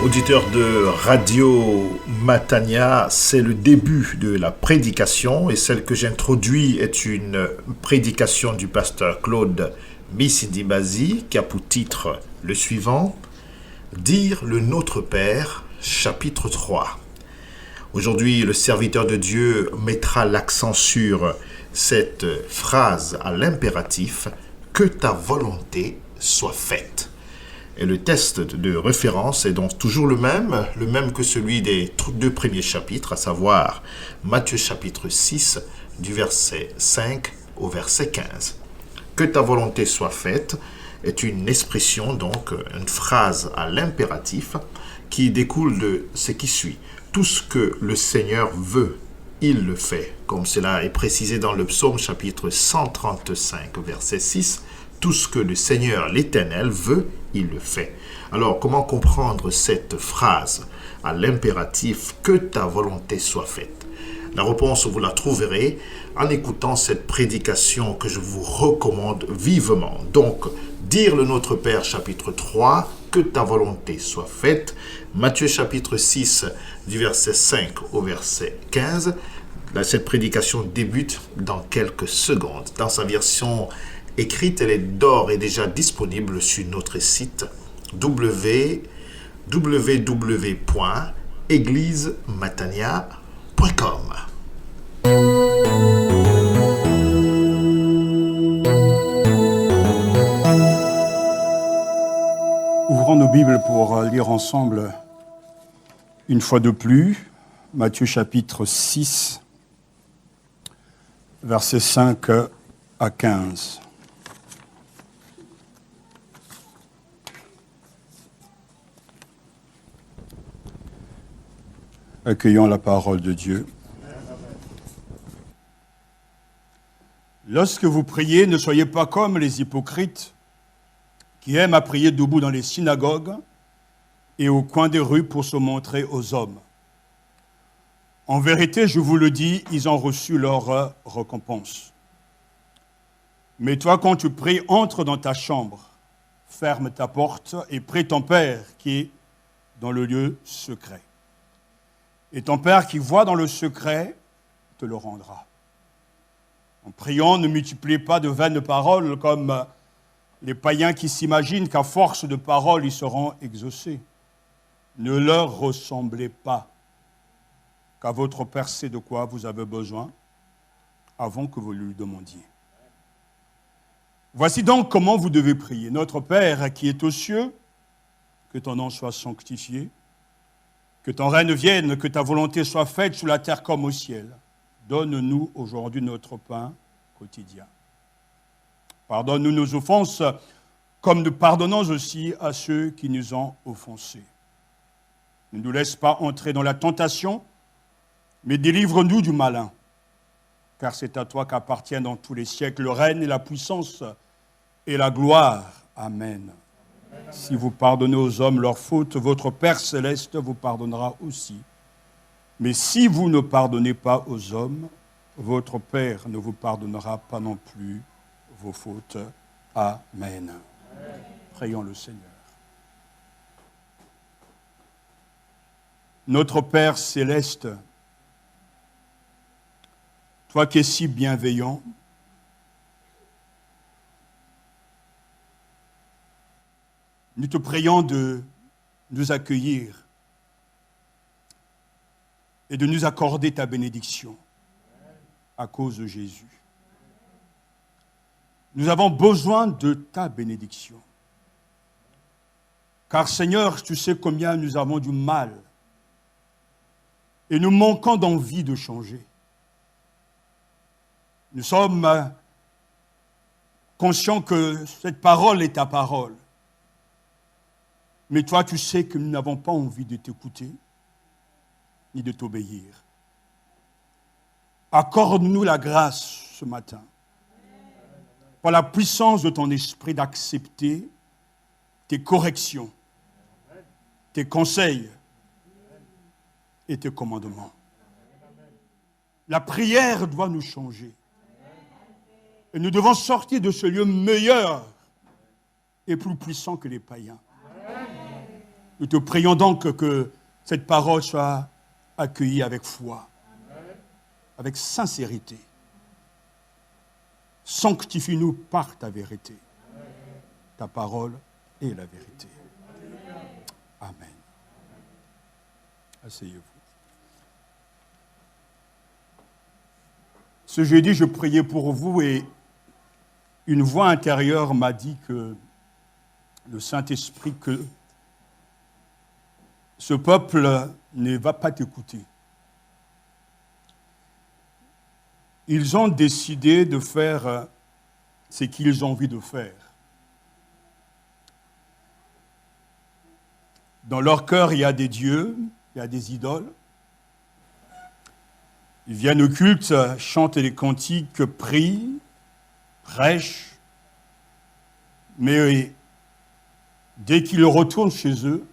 Auditeurs de Radio Matania, c'est le début de la prédication et celle que j'introduis est une prédication du pasteur Claude Missidibazi qui a pour titre le suivant, Dire le Notre Père, chapitre 3. Aujourd'hui, le serviteur de Dieu mettra l'accent sur cette phrase à l'impératif, que ta volonté soit faite. Et le texte de référence est donc toujours le même que celui des deux premiers chapitres, à savoir Matthieu chapitre 6, du verset 5 au verset 15. Que ta volonté soit faite est une expression, donc une phrase à l'impératif qui découle de ce qui suit. Tout ce que le Seigneur veut, il le fait. Comme cela est précisé dans le psaume chapitre 135, verset 6, tout ce que le Seigneur, l'Éternel, veut, il le fait. Alors, comment comprendre cette phrase à l'impératif « que ta volonté soit faite » ? La réponse, vous la trouverez en écoutant cette prédication que je vous recommande vivement. Donc, dire le Notre Père, chapitre 3, « que ta volonté soit faite » Matthieu chapitre 6, du verset 5 au verset 15. Là, cette prédication débute dans quelques secondes. Dans sa version écrite, elle est d'ores et déjà disponible sur notre site www.eglisematania.com. Ouvrons nos Bibles pour lire ensemble une fois de plus Matthieu chapitre 6, versets 5 à 15. Accueillons la parole de Dieu. Lorsque vous priez, ne soyez pas comme les hypocrites qui aiment à prier debout dans les synagogues et au coin des rues pour se montrer aux hommes. En vérité, je vous le dis, ils ont reçu leur récompense. Mais toi, quand tu pries, entre dans ta chambre, ferme ta porte et prie ton Père qui est dans le lieu secret. Et ton Père qui voit dans le secret te le rendra. En priant, ne multipliez pas de vaines paroles comme les païens qui s'imaginent qu'à force de paroles, ils seront exaucés. Ne leur ressemblez pas, car votre Père sait de quoi vous avez besoin avant que vous lui demandiez. Voici donc comment vous devez prier. Notre Père qui est aux cieux, que ton nom soit sanctifié, que ton règne vienne, que ta volonté soit faite sur la terre comme au ciel. Donne-nous aujourd'hui notre pain quotidien. Pardonne-nous nos offenses, comme nous pardonnons aussi à ceux qui nous ont offensés. Ne nous laisse pas entrer dans la tentation, mais délivre-nous du malin. Car c'est à toi qu'appartiennent dans tous les siècles le règne et la puissance et la gloire. Amen. Si vous pardonnez aux hommes leurs fautes, votre Père céleste vous pardonnera aussi. Mais si vous ne pardonnez pas aux hommes, votre Père ne vous pardonnera pas non plus vos fautes. Amen. Prions le Seigneur. Notre Père céleste, toi qui es si bienveillant, nous te prions de nous accueillir et de nous accorder ta bénédiction à cause de Jésus. Nous avons besoin de ta bénédiction. Car Seigneur, tu sais combien nous avons du mal et nous manquons d'envie de changer. Nous sommes conscients que cette parole est ta parole. Mais toi, tu sais que nous n'avons pas envie de t'écouter ni de t'obéir. Accorde-nous la grâce ce matin, par la puissance de ton esprit, d'accepter tes corrections tes conseils et tes commandements. La prière doit nous changer. Et nous devons sortir de ce lieu meilleur et plus puissant que les païens. Nous te prions donc que cette parole soit accueillie avec foi, avec sincérité. Sanctifie-nous par ta vérité. Ta parole est la vérité. Amen. Asseyez-vous. Ce jeudi, je priais pour vous et une voix intérieure m'a dit que le Saint-Esprit, que ce peuple ne va pas t'écouter. Ils ont décidé de faire ce qu'ils ont envie de faire. Dans leur cœur, il y a des dieux, il y a des idoles. Ils viennent au culte, chantent les cantiques, prient, prêchent. Mais dès qu'ils retournent chez eux,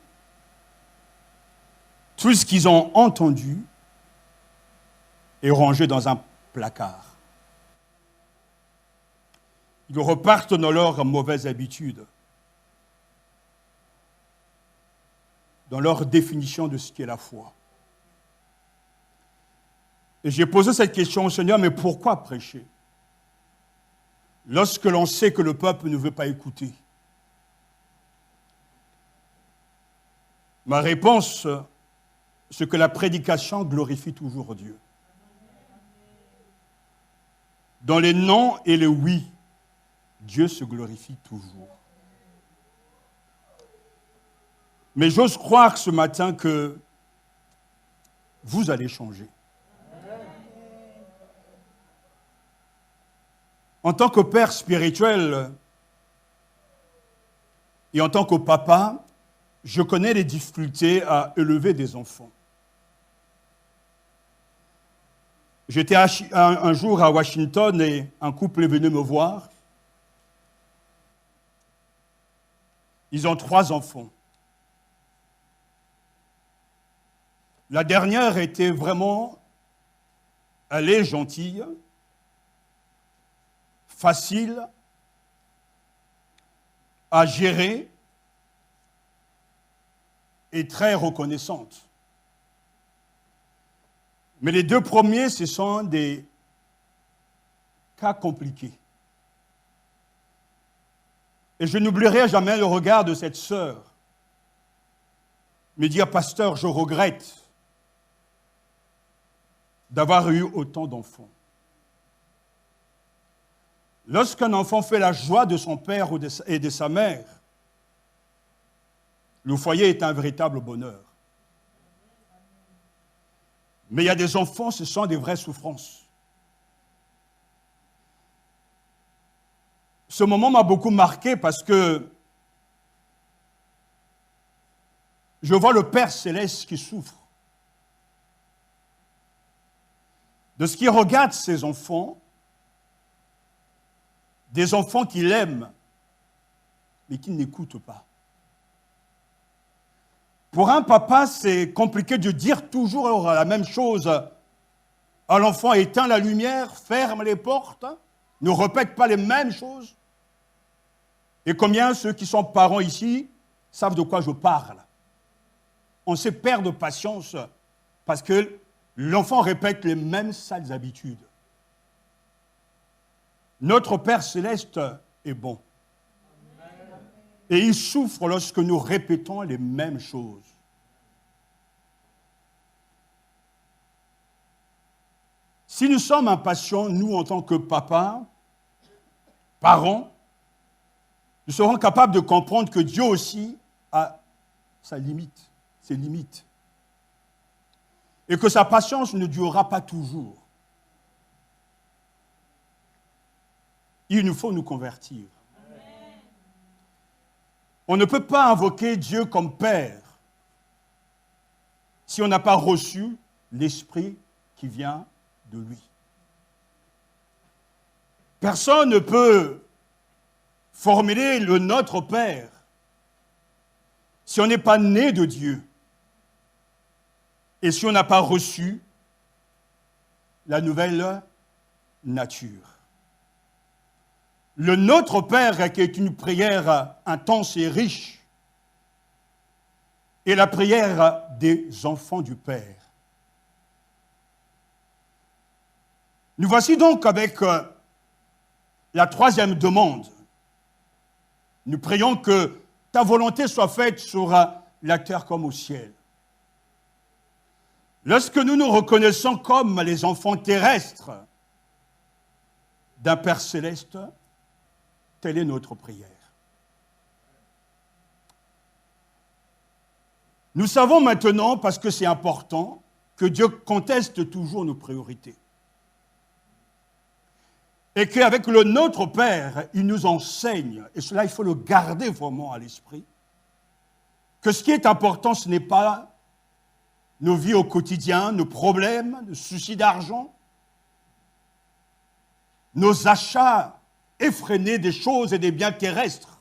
tout ce qu'ils ont entendu est rangé dans un placard. Ils repartent dans leurs mauvaises habitudes, dans leur définition de ce qu'est la foi. Et j'ai posé cette question au Seigneur, mais pourquoi prêcher lorsque l'on sait que le peuple ne veut pas écouter? Ma réponse, c'est que la prédication glorifie toujours Dieu. Dans les non et les oui, Dieu se glorifie toujours. Mais j'ose croire ce matin que vous allez changer. En tant que père spirituel et en tant que papa, je connais les difficultés à élever des enfants. J'étais un jour à Washington et un couple est venu me voir. Ils ont 3 enfants. La dernière était vraiment, elle est gentille, facile à gérer et très reconnaissante. Mais les 2 premiers, ce sont des cas compliqués. Et je n'oublierai jamais le regard de cette sœur. Me dire, pasteur, je regrette d'avoir eu autant d'enfants. Lorsqu'un enfant fait la joie de son père et de sa mère, le foyer est un véritable bonheur. Mais il y a des enfants, ce sont des vraies souffrances. Ce moment m'a beaucoup marqué parce que je vois le Père Céleste qui souffre de ce qu'il regarde ses enfants, des enfants qu'il aime, mais qu'il n'écoute pas. Pour un papa, c'est compliqué de dire toujours la même chose à l'enfant: éteins la lumière, ferme les portes, ne répète pas les mêmes choses. Et combien ceux qui sont parents ici savent de quoi je parle? On sait perdre patience parce que l'enfant répète les mêmes sales habitudes. Notre Père Céleste est bon. Et il souffre lorsque nous répétons les mêmes choses. Si nous sommes impatients, nous, en tant que papas, parents, nous serons capables de comprendre que Dieu aussi a ses limites. Et que sa patience ne durera pas toujours. Il nous faut nous convertir. On ne peut pas invoquer Dieu comme Père si on n'a pas reçu l'Esprit qui vient de lui. Personne ne peut formuler le Notre Père si on n'est pas né de Dieu et si on n'a pas reçu la nouvelle nature. Le Notre Père, qui est une prière intense et riche, est la prière des enfants du Père. Nous voici donc avec la troisième demande. Nous prions que ta volonté soit faite sur la terre comme au ciel. Lorsque nous nous reconnaissons comme les enfants terrestres d'un Père céleste, telle est notre prière. Nous savons maintenant, parce que c'est important, que Dieu conteste toujours nos priorités. Et qu'avec le Notre Père, il nous enseigne, et cela il faut le garder vraiment à l'esprit, que ce qui est important, ce n'est pas nos vies au quotidien, nos problèmes, nos soucis d'argent, nos achats effrénés des choses et des biens terrestres.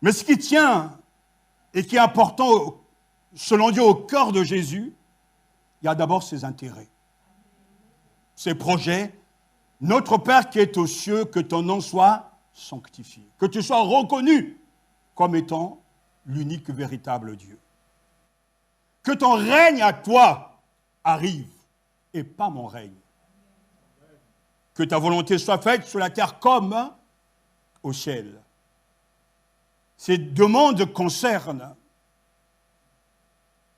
Mais ce qui tient et qui est important, selon Dieu, au cœur de Jésus, il y a d'abord ses intérêts, ses projets. Notre Père qui est aux cieux, que ton nom soit sanctifié, que tu sois reconnu comme étant l'unique véritable Dieu. Que ton règne à toi arrive et pas mon règne. Que ta volonté soit faite sur la terre comme au ciel. Ces demandes concernent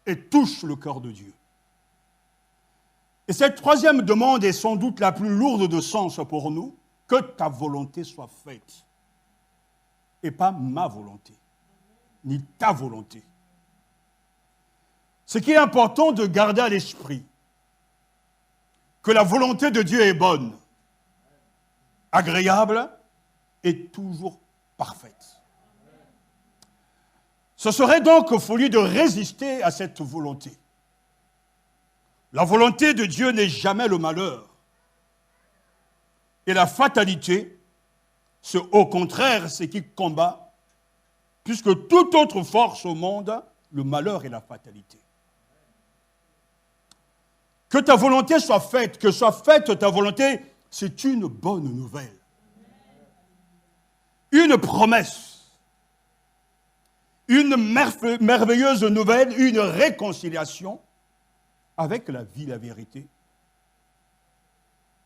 et touchent le cœur de Dieu. Et cette troisième demande est sans doute la plus lourde de sens pour nous, que ta volonté soit faite. Et pas ma volonté, ni ta volonté. Ce qui est important de garder à l'esprit, que la volonté de Dieu est bonne, agréable et toujours parfaite. Ce serait donc folie de résister à cette volonté. La volonté de Dieu n'est jamais le malheur. Et la fatalité, c'est au contraire ce qui combat, puisque toute autre force au monde, le malheur et la fatalité. Que ta volonté soit faite, que soit faite ta volonté, c'est une bonne nouvelle. Une promesse. Une merveilleuse nouvelle, une réconciliation avec la vie, la vérité.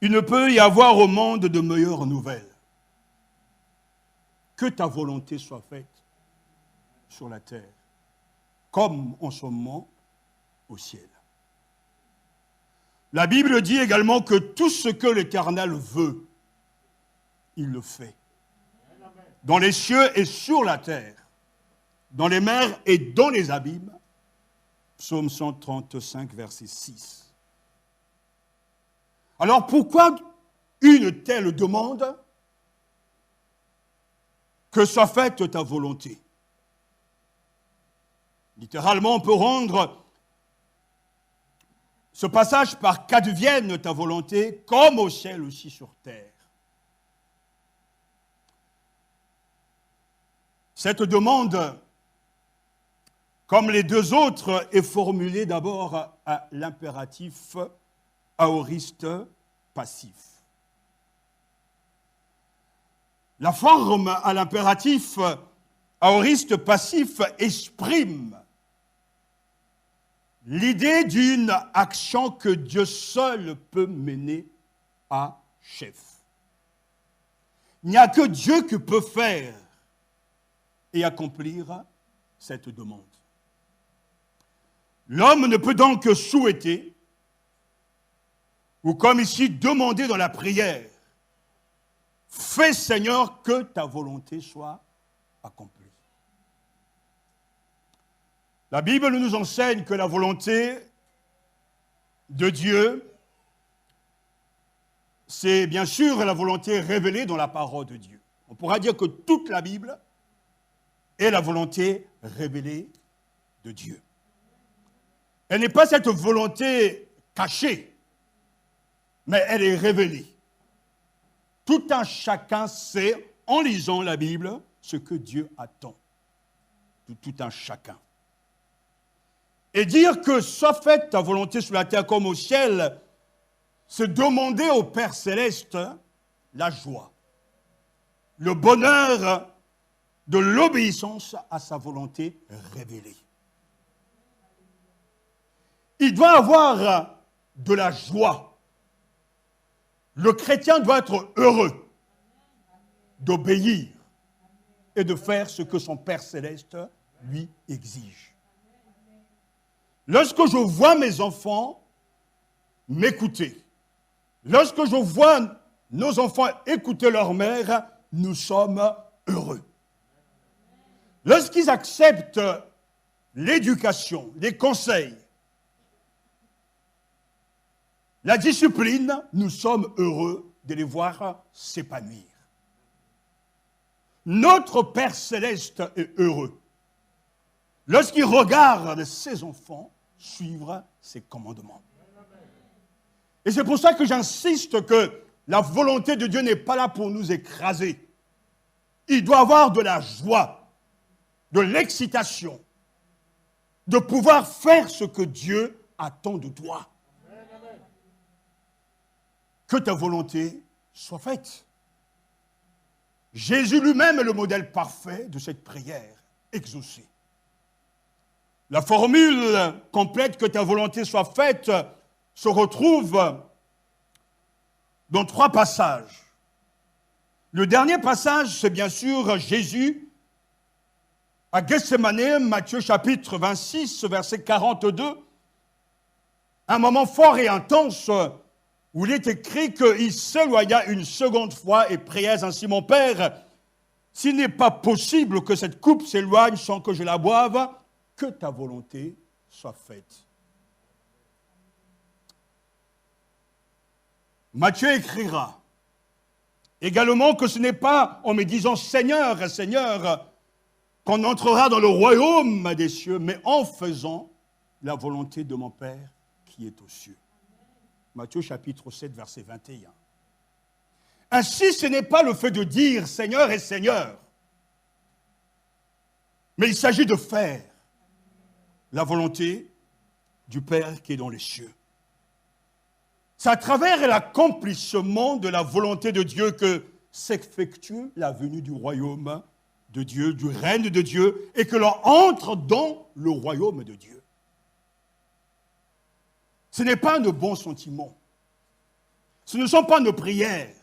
Il ne peut y avoir au monde de meilleures nouvelles. Que ta volonté soit faite sur la terre, comme en ce moment au ciel. La Bible dit également que tout ce que l'Éternel veut, il le fait. Dans les cieux et sur la terre, dans les mers et dans les abîmes. Psaume 135, verset 6. Alors pourquoi une telle demande? Que soit faite ta volonté. Littéralement, on peut rendre ce passage par qu'advienne ta volonté, comme au ciel aussi sur terre. Cette demande, comme les deux autres, est formulée d'abord à l'impératif aoriste passif. La forme à l'impératif aoriste passif exprime l'idée d'une action que Dieu seul peut mener à chef. Il n'y a que Dieu qui peut faire et accomplir cette demande. L'homme ne peut donc que souhaiter, ou comme ici demander dans la prière, « Fais Seigneur que ta volonté soit accomplie ». La Bible nous enseigne que la volonté de Dieu, c'est bien sûr la volonté révélée dans la parole de Dieu. On pourra dire que toute la Bible est la volonté révélée de Dieu. Elle n'est pas cette volonté cachée, mais elle est révélée. Tout un chacun sait, en lisant la Bible, ce que Dieu attend de tout un chacun. Et dire que soit faite ta volonté sur la terre comme au ciel, c'est demander au Père Céleste la joie, le bonheur de l'obéissance à sa volonté révélée. Il doit avoir de la joie. Le chrétien doit être heureux d'obéir et de faire ce que son Père Céleste lui exige. Lorsque je vois mes enfants m'écouter, lorsque je vois nos enfants écouter leur mère, nous sommes heureux. Lorsqu'ils acceptent l'éducation, les conseils, la discipline, nous sommes heureux de les voir s'épanouir. Notre Père Céleste est heureux lorsqu'il regarde ses enfants suivre ses commandements. Et c'est pour ça que j'insiste que la volonté de Dieu n'est pas là pour nous écraser. Il doit avoir de la joie, de l'excitation, de pouvoir faire ce que Dieu attend de toi. Que ta volonté soit faite. Jésus lui-même est le modèle parfait de cette prière exaucée. La formule complète que ta volonté soit faite se retrouve dans 3 passages. Le dernier passage, c'est bien sûr Jésus à Gethsémane, Matthieu chapitre 26, verset 42. Un moment fort et intense où il est écrit qu'il s'éloigna une seconde fois et pria ainsi: mon Père, s'il n'est pas possible que cette coupe s'éloigne sans que je la boive, que ta volonté soit faite. Matthieu écrira également que ce n'est pas en me disant Seigneur, Seigneur, qu'on entrera dans le royaume des cieux, mais en faisant la volonté de mon Père qui est aux cieux. Matthieu chapitre 7, verset 21. Ainsi, ce n'est pas le fait de dire Seigneur et Seigneur, mais il s'agit de faire la volonté du Père qui est dans les cieux. C'est à travers l'accomplissement de la volonté de Dieu que s'effectue la venue du royaume de Dieu, du règne de Dieu, et que l'on entre dans le royaume de Dieu. Ce n'est pas nos bons sentiments. Ce ne sont pas nos prières.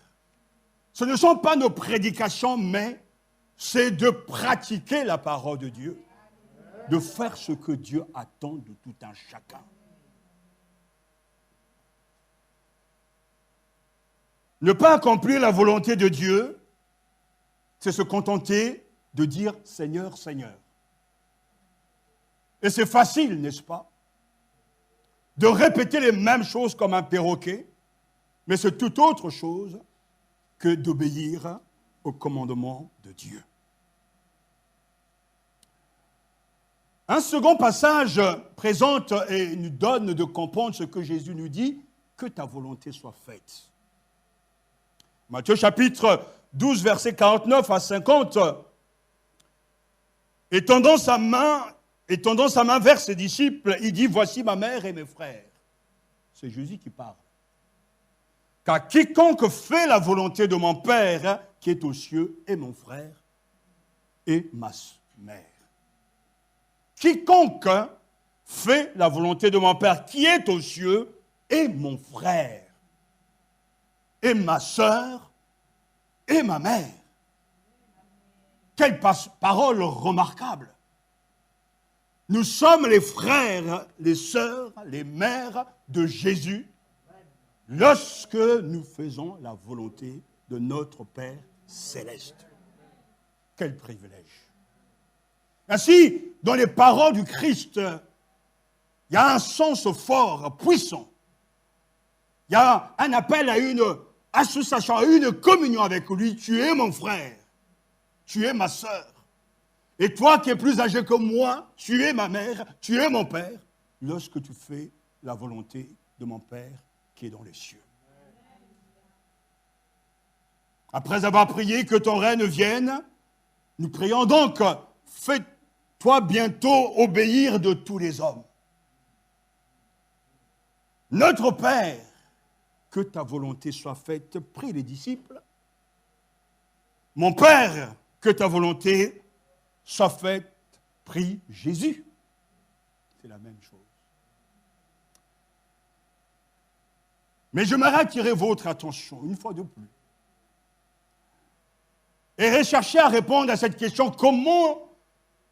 Ce ne sont pas nos prédications, mais c'est de pratiquer la parole de Dieu, de faire ce que Dieu attend de tout un chacun. Ne pas accomplir la volonté de Dieu, c'est se contenter de dire « Seigneur, Seigneur ». Et c'est facile, n'est-ce pas, de répéter les mêmes choses comme un perroquet, mais c'est tout autre chose que d'obéir au commandement de Dieu. Un second passage présente et nous donne de comprendre ce que Jésus nous dit, que ta volonté soit faite. Matthieu chapitre 12, versets 49 à 50, étendant sa main vers ses disciples, il dit, voici ma mère et mes frères. C'est Jésus qui parle. Car quiconque fait la volonté de mon Père qui est aux cieux est mon frère et ma mère. Quiconque fait la volonté de mon Père qui est aux cieux est mon frère et ma sœur et ma mère. Quelle parole remarquable. Nous sommes les frères, les sœurs, les mères de Jésus lorsque nous faisons la volonté de notre Père céleste. Quel privilège. Ainsi, dans les paroles du Christ, il y a un sens fort, puissant. Il y a un appel à une association, à une communion avec lui. Tu es mon frère, tu es ma sœur. Et toi qui es plus âgé que moi, tu es ma mère, tu es mon père, lorsque tu fais la volonté de mon Père qui est dans les cieux. Après avoir prié que ton règne vienne, Nous prions donc, fais-toi bientôt obéir de tous les hommes. Notre Père, que ta volonté soit faite, prie les disciples. Mon Père, que ta volonté soit faite, prie Jésus. C'est la même chose. Mais j'aimerais attirer votre attention, une fois de plus, et rechercher à répondre à cette question, comment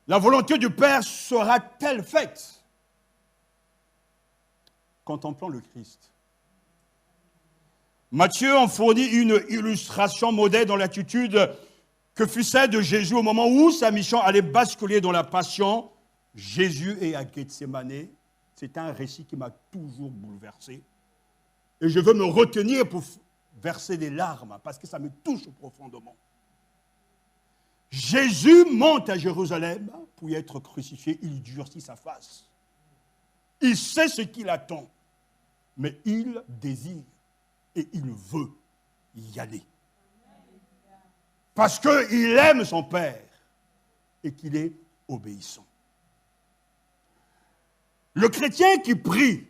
la volonté du Père sera-t-elle faite? Contemplant le Christ. Matthieu en fournit une illustration modèle dans l'attitude que fut celle de Jésus au moment où sa mission allait basculer dans la passion. Jésus est à Gethsémane. C'est un récit qui m'a toujours bouleversé. Et je veux me retenir pour verser des larmes, parce que ça me touche profondément. Jésus monte à Jérusalem pour y être crucifié. Il durcit sa face. Il sait ce qu'il attend, mais il désire et il veut y aller. Parce qu'il aime son Père et qu'il est obéissant. Le chrétien qui prie,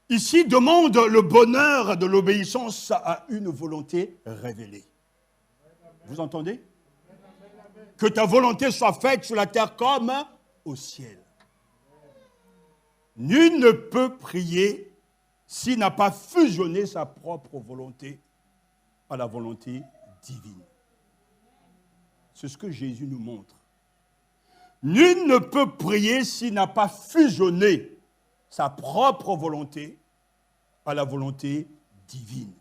ici, demande le bonheur de l'obéissance à une volonté révélée. Vous entendez? Que ta volonté soit faite sur la terre comme au ciel. Nul ne peut prier s'il n'a pas fusionné sa propre volonté à la volonté divine. C'est ce que Jésus nous montre. Nul ne peut prier s'il n'a pas fusionné sa propre volonté à la volonté divine.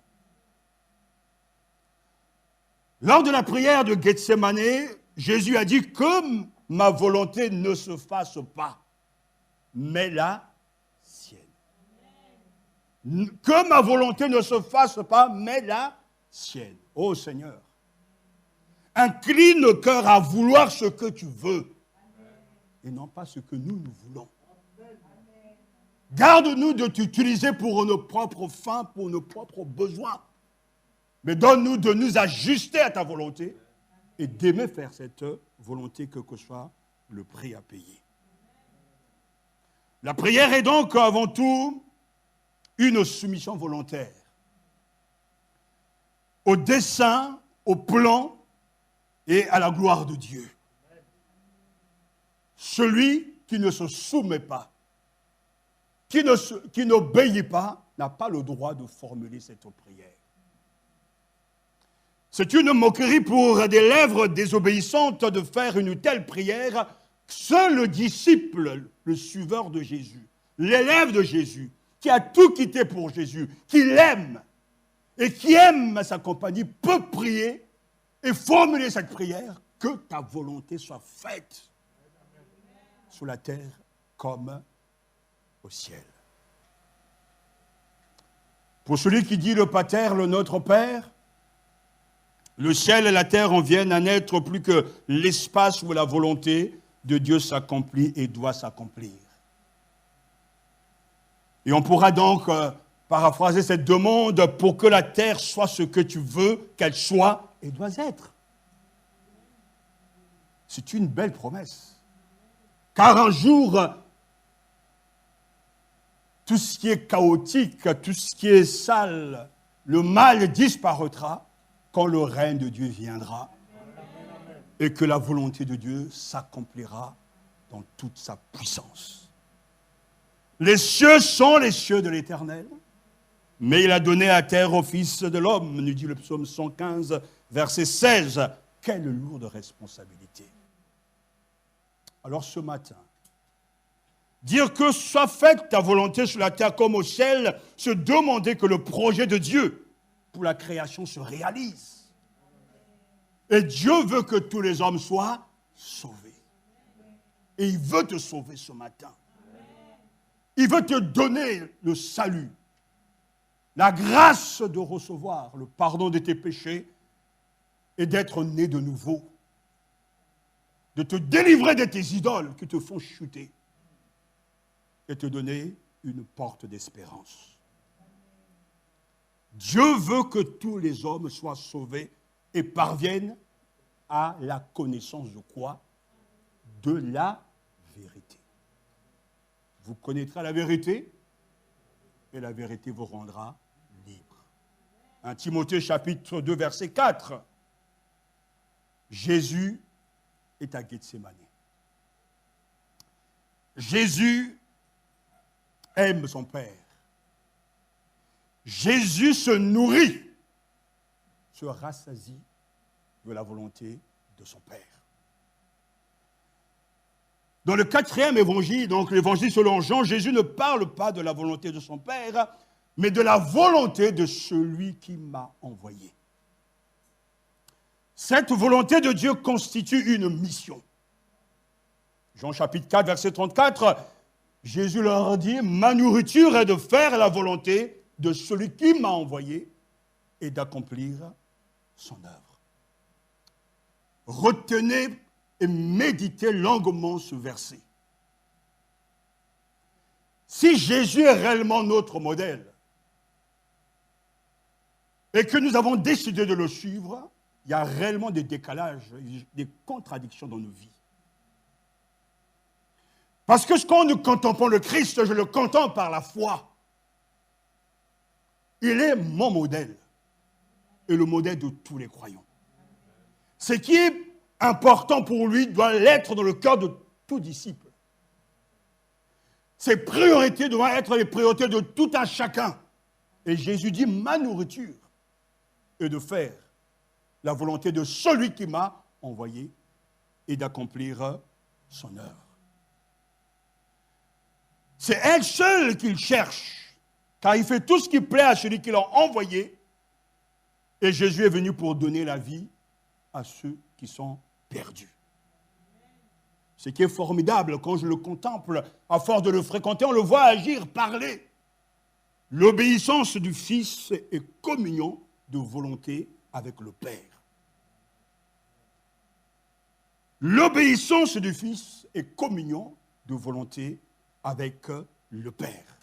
Lors de la prière de Gethsémane, Jésus a dit que ma volonté ne se fasse pas, mais la sienne. Que ma volonté ne se fasse pas, mais la sienne. Ô Seigneur, incline nos cœurs à vouloir ce que tu veux et non pas ce que nous voulons. Garde-nous de t'utiliser pour nos propres fins, pour nos propres besoins. Mais donne-nous de nous ajuster à ta volonté et d'aimer faire cette volonté, que soit le prix à payer. La prière est donc avant tout une soumission volontaire au dessein, au plan et à la gloire de Dieu. Celui qui ne se soumet pas, qui n'obéit pas, n'a pas le droit de formuler cette prière. C'est une moquerie pour des lèvres désobéissantes de faire une telle prière. Seul le disciple, le suiveur de Jésus, l'élève de Jésus, qui a tout quitté pour Jésus, qui l'aime et qui aime sa compagnie, peut prier et formuler cette prière, que ta volonté soit faite sur la terre comme au ciel. Pour celui qui dit le Pater, le Notre Père, le ciel et la terre en viennent à n'être plus que l'espace où la volonté de Dieu s'accomplit et doit s'accomplir. Et on pourra donc paraphraser cette demande: pour que la terre soit ce que tu veux qu'elle soit et doit être. C'est une belle promesse. Car un jour, tout ce qui est chaotique, tout ce qui est sale, le mal disparaîtra quand le règne de Dieu viendra et que la volonté de Dieu s'accomplira dans toute sa puissance. Les cieux sont les cieux de l'Éternel, mais il a donné à terre au Fils de l'homme, nous dit le psaume 115, verset 16. Quelle lourde responsabilité. Alors ce matin, dire que soit faite ta volonté sur la terre comme au ciel, se demander que le projet de Dieu pour la création se réalise. Et Dieu veut que tous les hommes soient sauvés. Et il veut te sauver ce matin. Il veut te donner le salut, la grâce de recevoir le pardon de tes péchés et d'être né de nouveau, de te délivrer de tes idoles qui te font chuter et te donner une porte d'espérance. Dieu veut que tous les hommes soient sauvés et parviennent à la connaissance de quoi? De la vérité. Vous connaîtrez la vérité et la vérité vous rendra libre. 1 Timothée chapitre 2 verset 4. Jésus est à Gethsémani. Jésus aime son Père. Jésus se nourrit, se rassasie de la volonté de son Père. Dans le 4e évangile, donc l'évangile selon Jean, Jésus ne parle pas de la volonté de son Père, mais de la volonté de celui qui m'a envoyé. Cette volonté de Dieu constitue une mission. Jean chapitre 4, verset 34, Jésus leur dit, « Ma nourriture est de faire la volonté de celui qui m'a envoyé et d'accomplir son œuvre. » Retenez et méditez longuement ce verset. Si Jésus est réellement notre modèle et que nous avons décidé de le suivre, il y a réellement des décalages, des contradictions dans nos vies. Parce que quand nous contemplons le Christ, je le contemple par la foi. Il est mon modèle et le modèle de tous les croyants. Ce qui est important pour lui doit l'être dans le cœur de tout disciple. Ses priorités doivent être les priorités de tout un chacun. Et Jésus dit, ma nourriture est de faire la volonté de celui qui m'a envoyé et d'accomplir son œuvre. C'est elle seule qu'il cherche, car il fait tout ce qui plaît à celui qui l'a envoyé. Et Jésus est venu pour donner la vie à ceux qui sont perdus. Ce qui est formidable, quand je le contemple, à force de le fréquenter, on le voit agir, parler. L'obéissance du Fils est communion de volonté avec le Père. L'obéissance du Fils est communion de volonté avec le Père.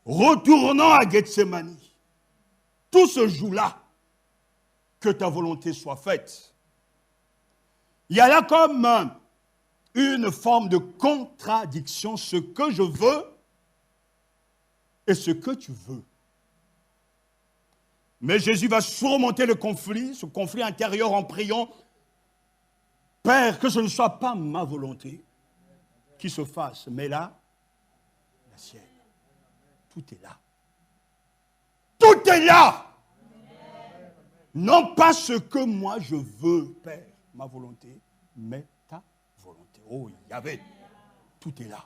Retournant à Gethsémani, tout se joue là, que ta volonté soit faite. Il y a là comme une forme de contradiction, ce que je veux et ce que tu veux. Mais Jésus va surmonter le conflit, ce conflit intérieur en priant, Père, que ce ne soit pas ma volonté qui se fasse, mais là, la sienne. Tout est là. Tout est là. Non pas ce que moi je veux, Père, ma volonté, mais ta volonté. Oh, Yahvé, tout est là.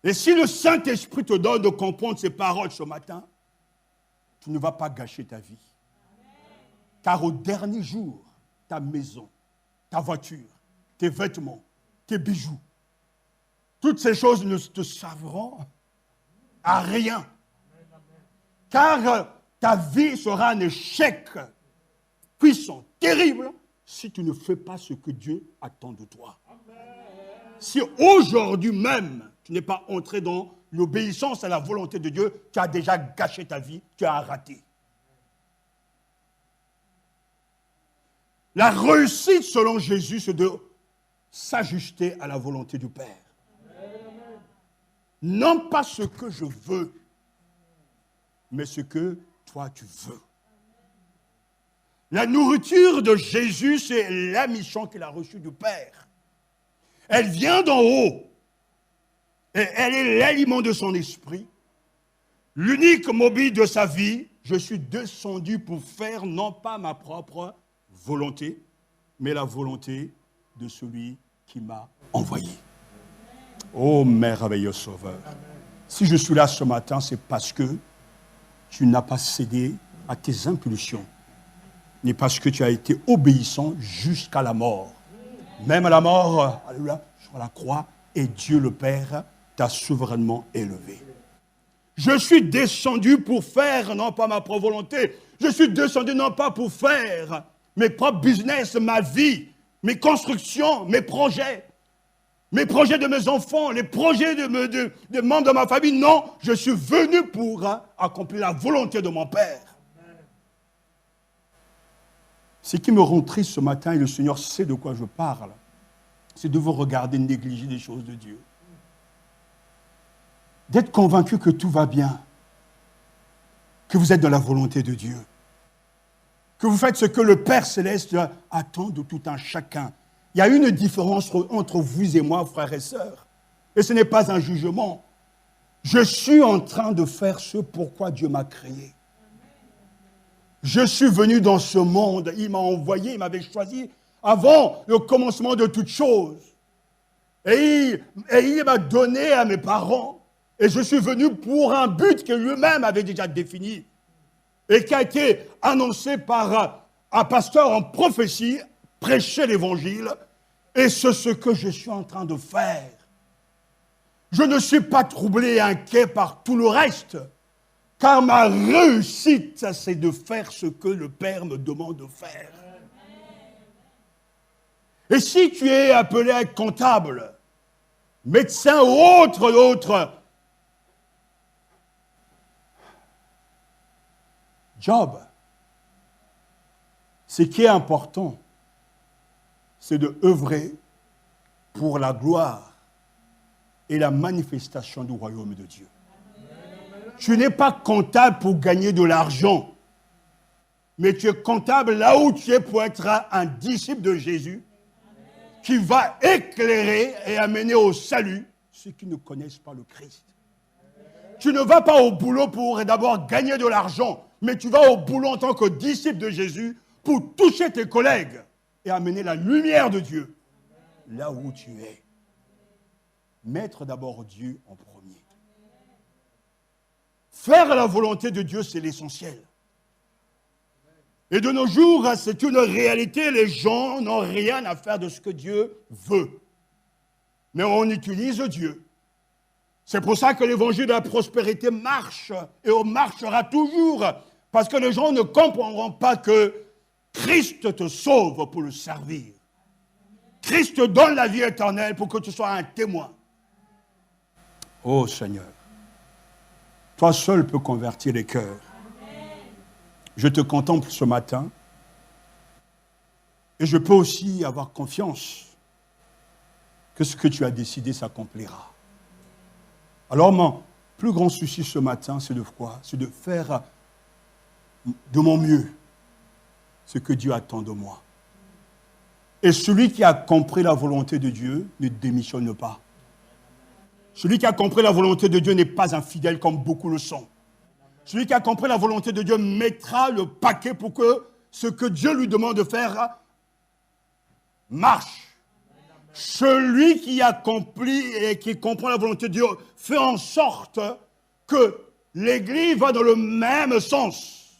Et si le Saint-Esprit te donne de comprendre ces paroles ce matin, tu ne vas pas gâcher ta vie. Car au dernier jour, ta maison, ta voiture, tes vêtements, tes bijoux, toutes ces choses ne te serviront à rien. Car ta vie sera un échec puissant, terrible, si tu ne fais pas ce que Dieu attend de toi. Si aujourd'hui même, tu n'es pas entré dans l'obéissance à la volonté de Dieu, tu as déjà gâché ta vie, tu as raté. La réussite selon Jésus, c'est de s'ajuster à la volonté du Père. Non pas ce que je veux, mais ce que toi tu veux. La nourriture de Jésus, c'est la mission qu'il a reçue du Père. Elle vient d'en haut. Et elle est l'aliment de son esprit. L'unique mobile de sa vie, je suis descendu pour faire non pas ma propre volonté, mais la volonté de celui qui m'a envoyé. Oh merveilleux Sauveur, si je suis là ce matin, c'est parce que tu n'as pas cédé à tes impulsions, ni parce que tu as été obéissant jusqu'à la mort. Même à la mort, alléluia, sur la croix, et Dieu le Père t'a souverainement élevé. Je suis descendu pour faire, non pas ma propre volonté, je suis descendu non pas pour faire mes propres business, ma vie, mes constructions, mes projets de mes enfants, les projets de membres de ma famille. Non, je suis venu pour accomplir la volonté de mon Père. Ce qui me rend triste ce matin, et le Seigneur sait de quoi je parle, c'est de vous regarder négliger les choses de Dieu. D'être convaincu que tout va bien, que vous êtes dans la volonté de Dieu, que vous faites ce que le Père Céleste attend de tout un chacun. Il y a une différence entre vous et moi, frères et sœurs, et ce n'est pas un jugement. Je suis en train de faire ce pourquoi Dieu m'a créé. Je suis venu dans ce monde, il m'a envoyé, il m'avait choisi avant le commencement de toutes choses. Et il m'a donné à mes parents. Et je suis venu pour un but que lui-même avait déjà défini et qui a été annoncé par un pasteur en prophétie, prêcher l'évangile. Et c'est ce que je suis en train de faire. Je ne suis pas troublé et inquiet par tout le reste, car ma réussite, c'est de faire ce que le Père me demande de faire. Et si tu es appelé à être comptable, médecin ou autre job, ce qui est important, c'est de œuvrer pour la gloire et la manifestation du royaume de Dieu. Tu n'es pas comptable pour gagner de l'argent, mais tu es comptable là où tu es pour être un disciple de Jésus qui va éclairer et amener au salut ceux qui ne connaissent pas le Christ. Tu ne vas pas au boulot pour d'abord gagner de l'argent, mais tu vas au boulot en tant que disciple de Jésus pour toucher tes collègues et amener la lumière de Dieu là où tu es. Mettre d'abord Dieu en premier. Faire la volonté de Dieu, c'est l'essentiel. Et de nos jours, c'est une réalité. Les gens n'ont rien à faire de ce que Dieu veut. Mais on utilise Dieu. C'est pour ça que l'évangile de la prospérité marche. Et on marchera toujours. Parce que les gens ne comprendront pas que Christ te sauve pour le servir. Christ te donne la vie éternelle pour que tu sois un témoin. Oh Seigneur, toi seul peux convertir les cœurs. Je te contemple ce matin et je peux aussi avoir confiance que ce que tu as décidé s'accomplira. Alors mon plus grand souci ce matin, c'est de quoi? C'est de faire de mon mieux ce que Dieu attend de moi. Et celui qui a compris la volonté de Dieu ne démissionne pas. Celui qui a compris la volonté de Dieu n'est pas infidèle comme beaucoup le sont. Celui qui a compris la volonté de Dieu mettra le paquet pour que ce que Dieu lui demande de faire marche. Celui qui a compris et qui comprend la volonté de Dieu fait en sorte que l'Église va dans le même sens.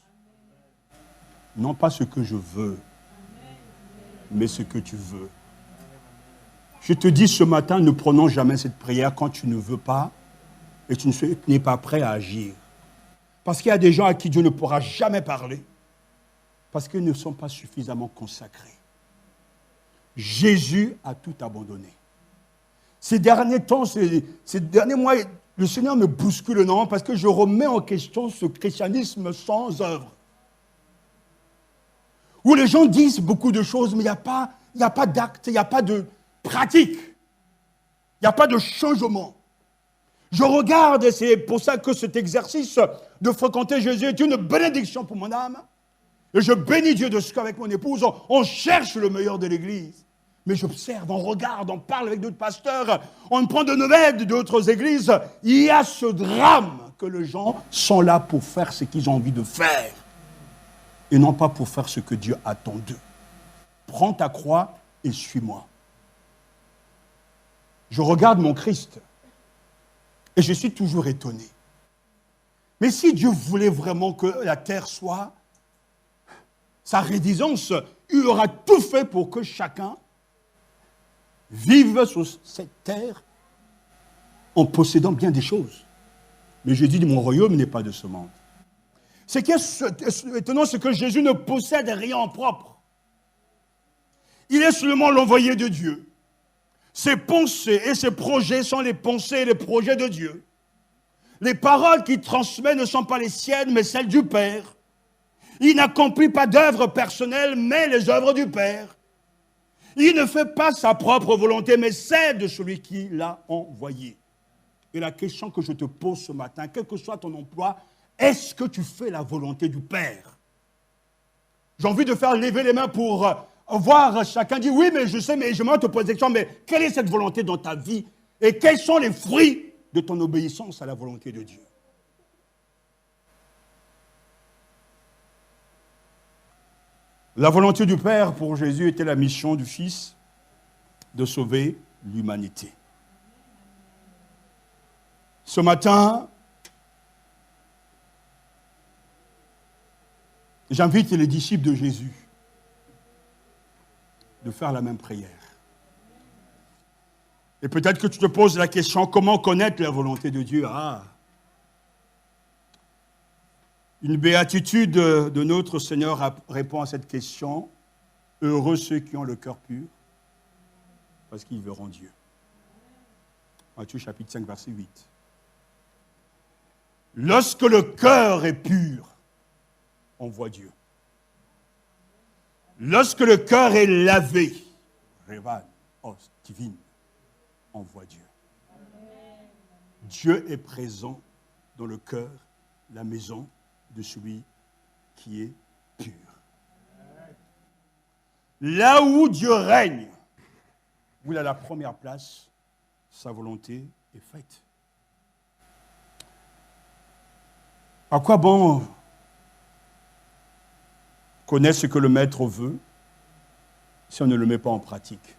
Non pas ce que je veux, mais ce que tu veux. Je te dis ce matin, ne prenons jamais cette prière quand tu ne veux pas et tu n'es pas prêt à agir. Parce qu'il y a des gens à qui Dieu ne pourra jamais parler parce qu'ils ne sont pas suffisamment consacrés. Jésus a tout abandonné. Ces derniers temps, ces derniers mois, le Seigneur me bouscule énormément parce que je remets en question ce christianisme sans œuvre. Où les gens disent beaucoup de choses, mais il n'y a pas d'acte, il n'y a pas de pratique. Il n'y a pas de changement. Je regarde, et c'est pour ça que cet exercice de fréquenter Jésus est une bénédiction pour mon âme. Et je bénis Dieu de ce qu'avec mon épouse, on cherche le meilleur de l'Église. Mais j'observe, on regarde, on parle avec d'autres pasteurs, on prend de nouvelles d'autres églises. Il y a ce drame que les gens sont là pour faire ce qu'ils ont envie de faire. Et non pas pour faire ce que Dieu attend d'eux. Prends ta croix et suis-moi. Je regarde mon Christ et je suis toujours étonné. Mais si Dieu voulait vraiment que la terre soit sa résidence, il aura tout fait pour que chacun vive sur cette terre en possédant bien des choses. Mais je dis, mon royaume n'est pas de ce monde. Ce qui est étonnant, c'est que Jésus ne possède rien en propre. Il est seulement l'envoyé de Dieu. Ses pensées et ses projets sont les pensées et les projets de Dieu. Les paroles qu'il transmet ne sont pas les siennes, mais celles du Père. Il n'accomplit pas d'œuvres personnelles, mais les œuvres du Père. Il ne fait pas sa propre volonté, mais celle de celui qui l'a envoyé. Et la question que je te pose ce matin, quel que soit ton emploi, est-ce que tu fais la volonté du Père? J'ai envie de faire lever les mains pour voir chacun dire, oui, mais je sais, mais je me te pose la question, mais quelle est cette volonté dans ta vie? Et quels sont les fruits de ton obéissance à la volonté de Dieu? La volonté du Père pour Jésus était la mission du Fils de sauver l'humanité. Ce matin, j'invite les disciples de Jésus de faire la même prière. Et peut-être que tu te poses la question, comment connaître la volonté de Dieu? Une béatitude de notre Seigneur répond à cette question. Heureux ceux qui ont le cœur pur, parce qu'ils verront Dieu. Matthieu chapitre 5, verset 8. Lorsque le cœur est pur, on voit Dieu. Lorsque le cœur est lavé, Revan, divine, on voit Dieu. Dieu est présent dans le cœur, la maison de celui qui est pur. Là où Dieu règne, où il a la première place, sa volonté est faite. À quoi bon connaître ce que le maître veut si on ne le met pas en pratique?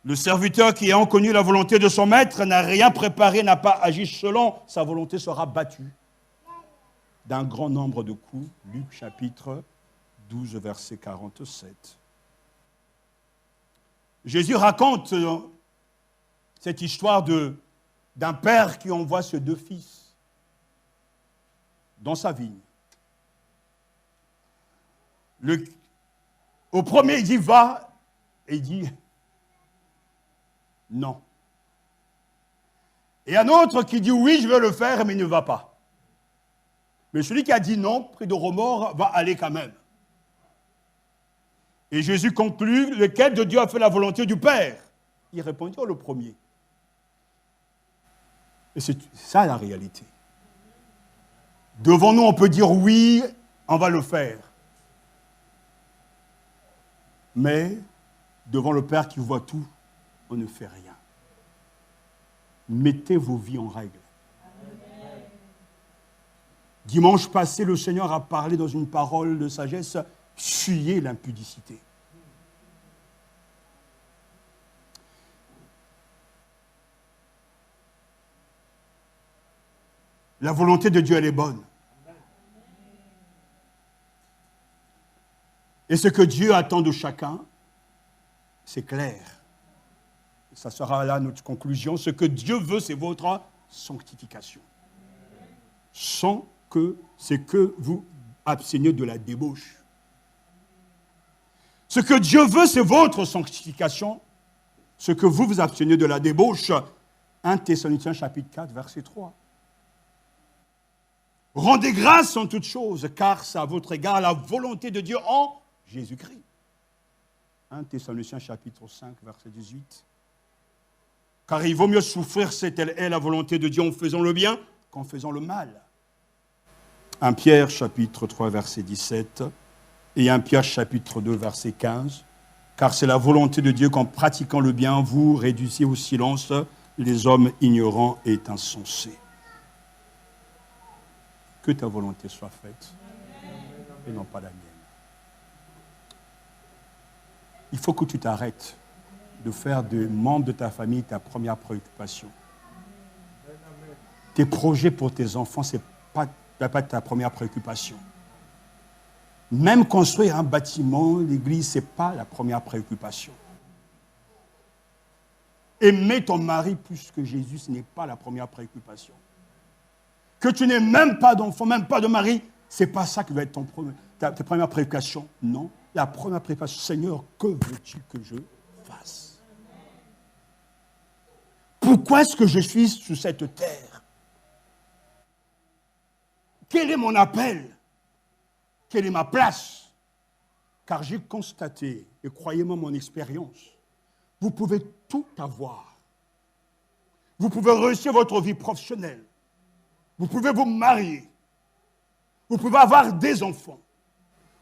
Le serviteur qui ayant connu la volonté de son maître n'a rien préparé, n'a pas agi selon sa volonté, sera battu d'un grand nombre de coups. Luc chapitre 12, verset 47. Jésus raconte cette histoire d'un père qui envoie ses deux fils dans sa vigne. Au premier, il dit va, et il dit non. Et un autre qui dit oui, je vais le faire, mais il ne va pas. Mais celui qui a dit non, pris de remords, va aller quand même. Et Jésus conclut, lequel de Dieu a fait la volonté du Père? Il répondit, le premier. Et c'est ça la réalité. Devant nous, on peut dire oui, on va le faire. Mais devant le Père qui voit tout, on ne fait rien. Mettez vos vies en règle. Dimanche passé, le Seigneur a parlé dans une parole de sagesse, fuyez l'impudicité. La volonté de Dieu, elle est bonne. Et ce que Dieu attend de chacun, c'est clair. Ça sera là notre conclusion. Ce que Dieu veut, c'est votre sanctification. Sans que c'est que vous abstenez de la débauche. Ce que Dieu veut, c'est votre sanctification. Ce que vous vous abstenez de la débauche. 1 Thessaloniciens chapitre 4, verset 3. Rendez grâce en toutes choses, car c'est à votre égard la volonté de Dieu en Jésus-Christ. 1 Thessaloniciens chapitre 5, verset 18. Car il vaut mieux souffrir, c'est telle est la volonté de Dieu en faisant le bien qu'en faisant le mal. 1 Pierre chapitre 3, verset 17 et 1 Pierre chapitre 2, verset 15. Car c'est la volonté de Dieu qu'en pratiquant le bien, vous réduisez au silence les hommes ignorants et insensés. Que ta volonté soit faite et non pas la mienne. Il faut que tu t'arrêtes de faire des membres de ta famille ta première préoccupation. Tes projets pour tes enfants, ce n'est pas ta première préoccupation. Même construire un bâtiment, l'église, ce n'est pas la première préoccupation. Aimer ton mari plus que Jésus, ce n'est pas la première préoccupation. Que tu n'aies même pas d'enfant, même pas de mari, ce n'est pas ça qui va être ta première préoccupation. Non, la première préoccupation, Seigneur, que veux-tu que je fasse? Pourquoi est-ce que je suis sur cette terre? mon appel? Quelle est ma place? Car j'ai constaté, et croyez-moi mon expérience, vous pouvez tout avoir. Vous pouvez réussir votre vie professionnelle. Vous pouvez vous marier. Vous pouvez avoir des enfants.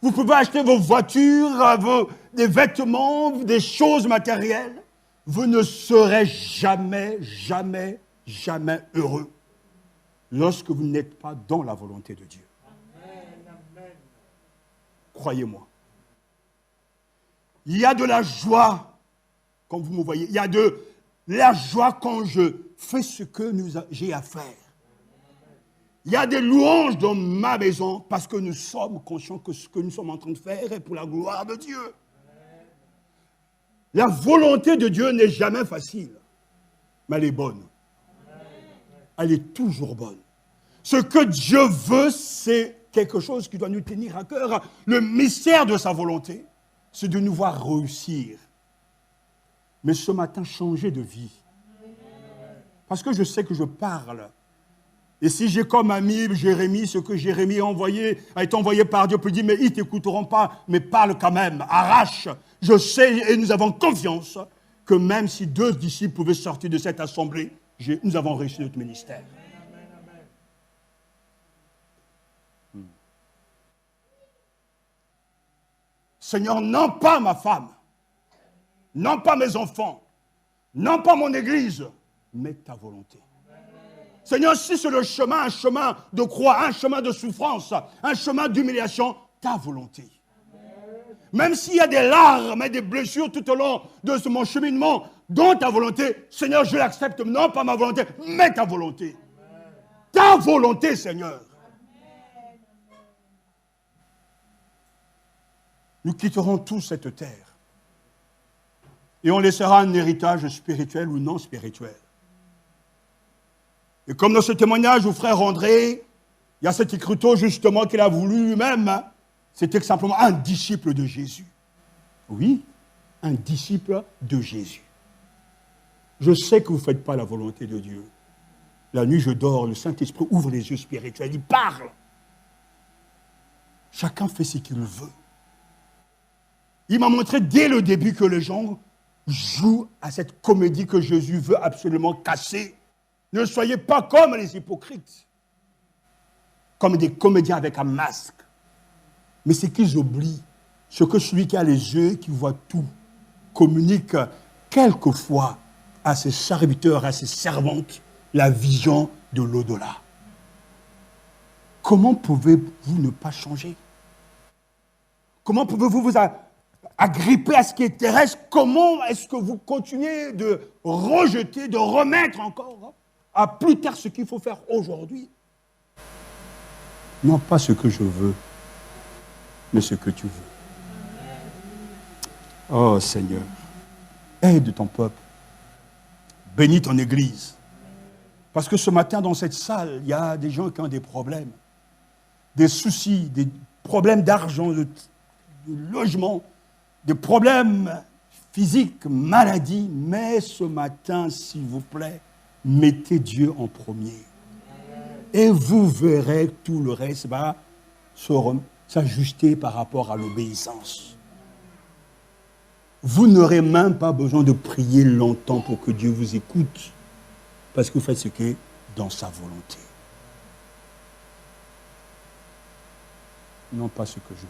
Vous pouvez acheter vos voitures, des vêtements, des choses matérielles. Vous ne serez jamais, jamais, jamais heureux lorsque vous n'êtes pas dans la volonté de Dieu. Amen. Croyez-moi. Il y a de la joie, comme vous me voyez. Il y a de la joie quand je fais ce que j'ai à faire. Il y a des louanges dans ma maison parce que nous sommes conscients que ce que nous sommes en train de faire est pour la gloire de Dieu. La volonté de Dieu n'est jamais facile, mais elle est bonne. Elle est toujours bonne. Ce que Dieu veut, c'est quelque chose qui doit nous tenir à cœur. Le mystère de sa volonté, c'est de nous voir réussir. Mais ce matin, changer de vie. Parce que je sais que je parle. Et si j'ai comme ami Jérémie, ce que Jérémie a été envoyé par Dieu, puis dit, mais ils ne t'écouteront pas, mais parle quand même, arrache. Je sais et nous avons confiance que même si 2 disciples pouvaient sortir de cette assemblée, nous avons réussi notre ministère. Seigneur, non pas ma femme, non pas mes enfants, non pas mon église, mais ta volonté. Seigneur, si c'est le chemin, un chemin de croix, un chemin de souffrance, un chemin d'humiliation, ta volonté. Même s'il y a des larmes et des blessures tout au long de mon cheminement, dans ta volonté, Seigneur, je l'accepte, non pas ma volonté, mais ta volonté. Ta volonté, Seigneur. Nous quitterons tous cette terre et on laissera un héritage spirituel ou non spirituel. Et comme dans ce témoignage où frère André, il y a cet écriteau justement qu'il a voulu lui-même, c'était simplement un disciple de Jésus. Oui, un disciple de Jésus. Je sais que vous ne faites pas la volonté de Dieu. La nuit, je dors, le Saint-Esprit ouvre les yeux spirituels, il parle. Chacun fait ce qu'il veut. Il m'a montré dès le début que les gens jouent à cette comédie que Jésus veut absolument casser. Ne soyez pas comme les hypocrites, comme des comédiens avec un masque. Mais c'est qu'ils oublient ce que celui qui a les yeux, qui voit tout, communique quelquefois à ses serviteurs, à ses servantes, la vision de l'au-delà. Comment pouvez-vous ne pas changer? Comment pouvez-vous vous agripper à ce qui est terrestre? Comment est-ce que vous continuez de rejeter, de remettre encore à plus tard ce qu'il faut faire aujourd'hui? Non pas ce que je veux, mais ce que tu veux. Oh Seigneur, aide ton peuple. Bénis ton Église. Parce que ce matin, dans cette salle, il y a des gens qui ont des problèmes, des soucis, des problèmes d'argent, de logement, des problèmes physiques, maladies. Mais ce matin, s'il vous plaît, mettez Dieu en premier. Et vous verrez tout le reste va s'ajuster par rapport à l'obéissance. Vous n'aurez même pas besoin de prier longtemps pour que Dieu vous écoute, parce que vous faites ce qui est dans sa volonté. Non pas ce que je veux.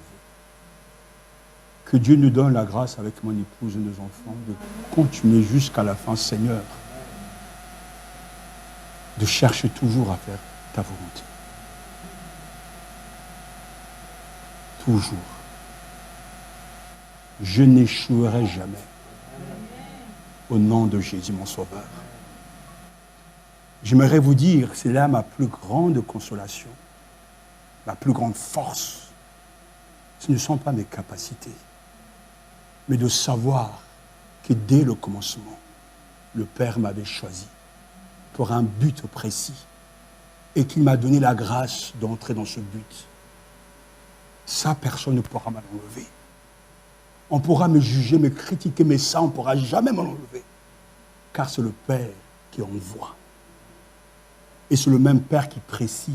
Que Dieu nous donne la grâce avec mon épouse et nos enfants de continuer jusqu'à la fin, Seigneur, de chercher toujours à faire ta volonté. Toujours. Je n'échouerai jamais. Au nom de Jésus, mon Sauveur. J'aimerais vous dire, c'est là ma plus grande consolation, ma plus grande force. Ce ne sont pas mes capacités, mais de savoir que dès le commencement, le Père m'avait choisi pour un but précis et qu'il m'a donné la grâce d'entrer dans ce but. Ça, personne ne pourra m'enlever. On pourra me juger, me critiquer, mais ça, on ne pourra jamais m'enlever. Car c'est le Père qui envoie. Et c'est le même Père qui précise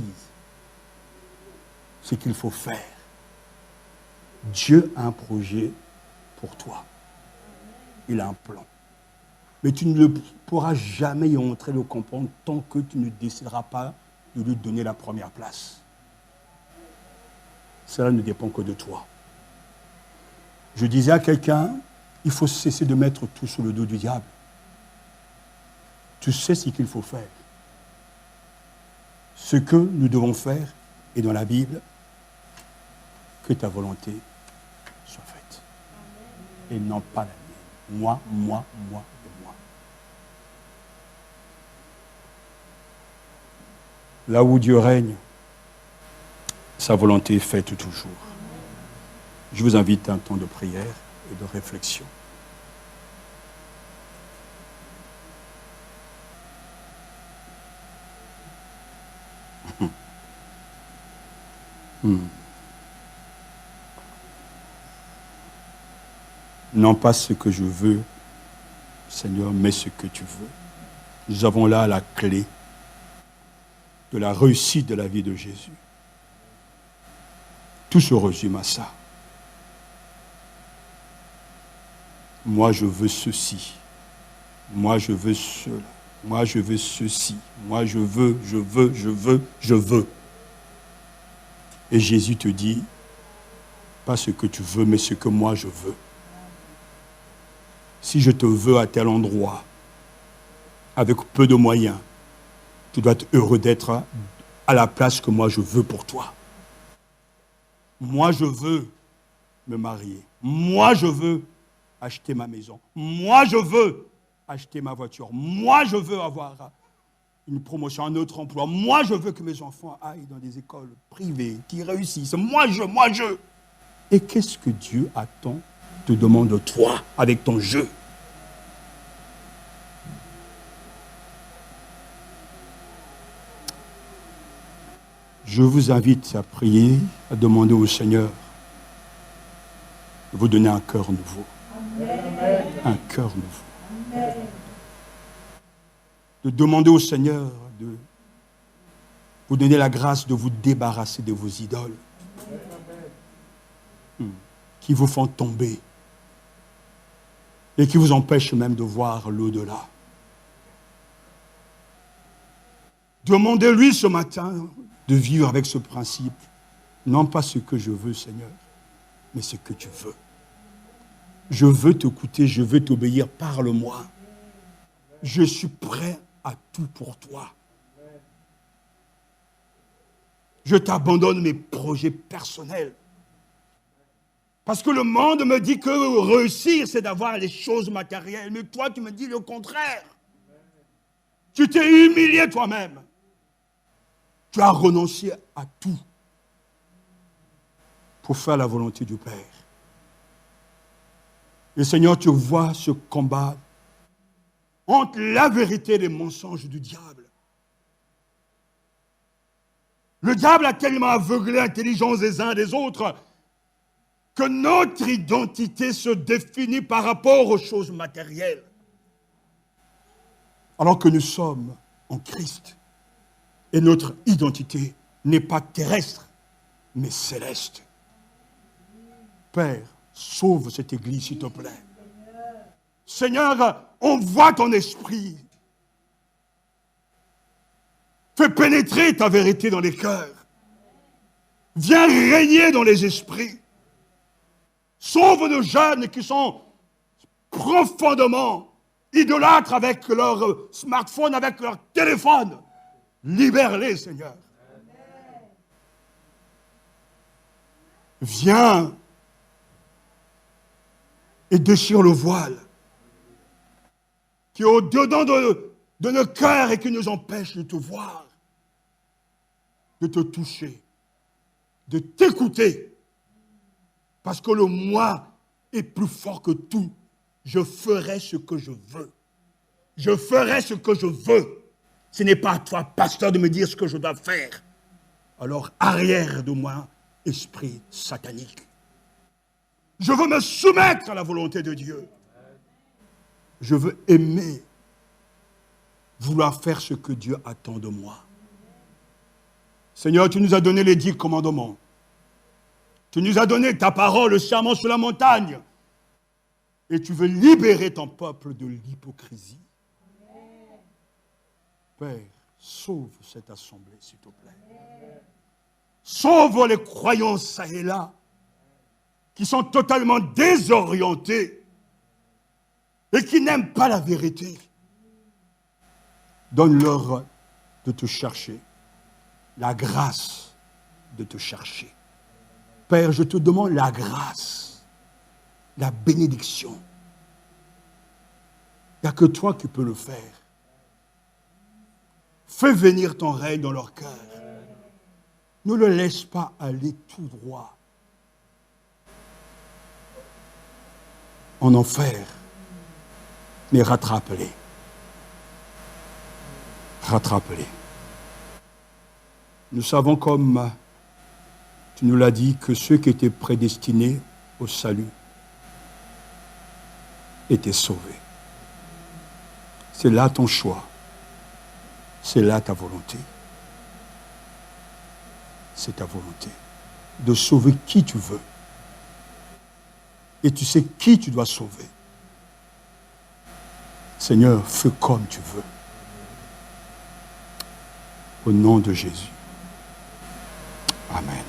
ce qu'il faut faire. Dieu a un projet pour toi. Il a un plan. Mais tu ne pourras jamais y entrer, le comprendre, tant que tu ne décideras pas de lui donner la première place. Cela ne dépend que de toi. Je disais à quelqu'un, il faut cesser de mettre tout sous le dos du diable. Tu sais ce qu'il faut faire. Ce que nous devons faire est dans la Bible, que ta volonté soit faite. Et non pas la mienne. Moi et moi. Là où Dieu règne, sa volonté est faite toujours. Je vous invite à un temps de prière et de réflexion. Non pas ce que je veux, Seigneur, mais ce que tu veux. Nous avons là la clé de la réussite de la vie de Jésus. Tout se résume à ça. Moi, je veux ceci. Moi, je veux cela. Moi, je veux ceci. Moi, je veux. Et Jésus te dit, pas ce que tu veux, mais ce que moi je veux. Si je te veux à tel endroit, avec peu de moyens, tu dois être heureux d'être à la place que moi je veux pour toi. Moi, je veux me marier. Moi, je veux acheter ma maison. Moi, je veux acheter ma voiture. Moi, je veux avoir une promotion, un autre emploi. Moi, je veux que mes enfants aillent dans des écoles privées, qui réussissent. Moi, je. Et qu'est-ce que Dieu attend, te demande de toi, avec ton jeu? Je vous invite à prier, à demander au Seigneur de vous donner un cœur nouveau. Amen. Un cœur nouveau. Amen. De demander au Seigneur de vous donner la grâce de vous débarrasser de vos idoles qui vous font tomber et qui vous empêchent même de voir l'au-delà. Demandez-lui ce matin de vivre avec ce principe. Non pas ce que je veux, Seigneur, mais ce que tu veux. Je veux t'écouter, je veux t'obéir, parle-moi. Je suis prêt à tout pour toi. Je t'abandonne mes projets personnels. Parce que le monde me dit que réussir, c'est d'avoir les choses matérielles. Mais toi, tu me dis le contraire. Tu t'es humilié toi-même. Tu as renoncé à tout pour faire la volonté du Père. Et Seigneur, tu vois ce combat entre la vérité et les mensonges du diable. Le diable a tellement aveuglé l'intelligence des uns des autres que notre identité se définit par rapport aux choses matérielles. Alors que nous sommes en Christ. Et notre identité n'est pas terrestre, mais céleste. Père, sauve cette église, s'il te plaît. Seigneur, envoie ton esprit. Fais pénétrer ta vérité dans les cœurs. Viens régner dans les esprits. Sauve nos jeunes qui sont profondément idolâtres avec leur smartphone, avec leur téléphone. Libère-les, Seigneur. Viens et déchire le voile qui est au-dedans de nos cœurs et qui nous empêche de te voir, de te toucher, de t'écouter. Parce que le moi est plus fort que tout. Je ferai ce que je veux. Je ferai ce que je veux. Ce n'est pas à toi, pasteur, de me dire ce que je dois faire. Alors, arrière de moi, esprit satanique. Je veux me soumettre à la volonté de Dieu. Je veux aimer, vouloir faire ce que Dieu attend de moi. Seigneur, tu nous as donné les 10 commandements. Tu nous as donné ta parole, le serment sur la montagne. Et tu veux libérer ton peuple de l'hypocrisie. Père, sauve cette assemblée, s'il te plaît. Sauve les croyants ça et là, qui sont totalement désorientés et qui n'aiment pas la vérité. Donne-leur de te chercher, la grâce de te chercher. Père, je te demande la grâce, la bénédiction. Il n'y a que toi qui peux le faire. Fais venir ton règne dans leur cœur. Ne le laisse pas aller tout droit en enfer, mais rattrape-les. Rattrape-les. Nous savons, comme tu nous l'as dit, que ceux qui étaient prédestinés au salut étaient sauvés. C'est là ton choix. C'est là ta volonté. C'est ta volonté de sauver qui tu veux. Et tu sais qui tu dois sauver. Seigneur, fais comme tu veux. Au nom de Jésus. Amen.